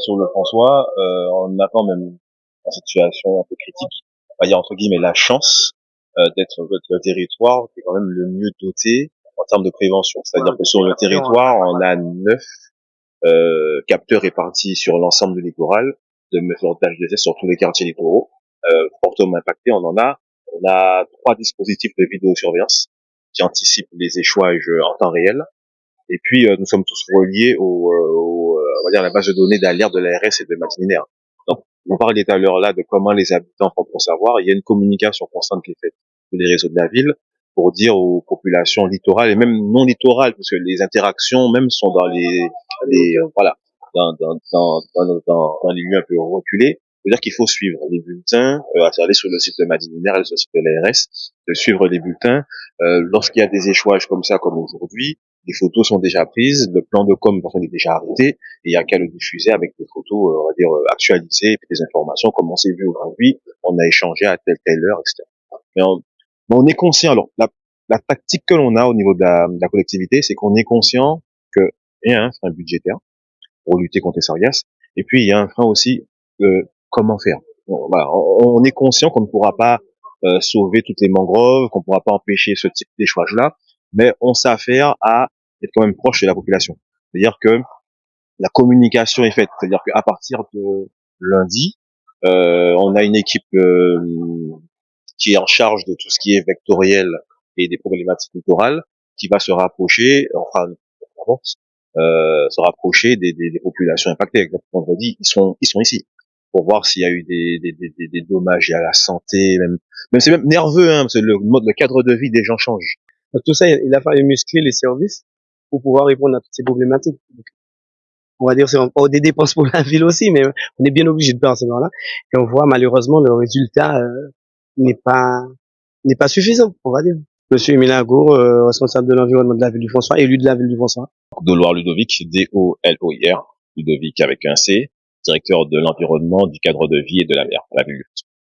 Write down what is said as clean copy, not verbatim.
Sur le François, on attend même dans cette situation un peu critique, on va dire entre guillemets la chance d'être le territoire qui est quand même le mieux doté en termes de prévention. C'est-à-dire que sur le territoire, on a 9 capteurs répartis sur l'ensemble du littoral, de mesures d'HDS sur tous les quartiers littoraux, fortement impactés. On a 3 dispositifs de vidéosurveillance qui anticipent les échouages en temps réel. Et puis, nous sommes tous reliés on va dire, à la base de données d'alerte de l'ARS et de Matinière. Donc, on parlait tout à l'heure là de comment les habitants font pour savoir. Il y a une communication constante qui est faite sur les réseaux de la ville pour dire aux populations littorales et même non littorales, parce que les interactions même sont dans voilà, dans les lieux un peu reculés. C'est-à-dire qu'il faut suivre les bulletins, aller sur le site de Matinière, aller sur le site de l'ARS, de suivre les bulletins. Lorsqu'il y a des échouages comme ça, comme aujourd'hui, les photos sont déjà prises, le plan de com est déjà arrêté, et il y a qu'à le diffuser avec des photos, on va dire, actualisées, et puis des informations, comme on s'est vu aujourd'hui, on a échangé à telle heure, etc. Mais on est conscient, alors, la tactique que l'on a au niveau de la collectivité, c'est qu'on est conscient qu'il y a un frein budgétaire pour lutter contre les sargasses, et puis il y a un frein aussi, comment faire. Bon, voilà, on est conscient qu'on ne pourra pas sauver toutes les mangroves, qu'on ne pourra pas empêcher ce type d'échouage-là, mais on s'affaire à être quand même proche de la population. C'est-à-dire que la communication est faite. C'est-à-dire qu'à partir de lundi, on a une équipe qui est en charge de tout ce qui est vectoriel et des problématiques littorales, qui va se rapprocher, enfin, se rapprocher des populations impactées. Donc, vendredi, ils sont ici pour voir s'il y a eu des dommages à la santé, même c'est même nerveux, hein, parce que le cadre de vie des gens change. Donc, tout ça, il a fallu muscler les services pour pouvoir répondre à toutes ces problématiques. Donc, on va dire c'est encore des dépenses pour la ville aussi, mais on est bien obligé de faire ce moment-là. Et on voit malheureusement le résultat n'est pas n'est pas suffisant, on va dire. Monsieur Émile Agour, responsable de l'environnement de la ville du François, élu de la ville du François. Doloir Ludovic, Doloir, Ludovic avec un C, directeur de l'environnement, du cadre de vie et de la mer, la ville du François.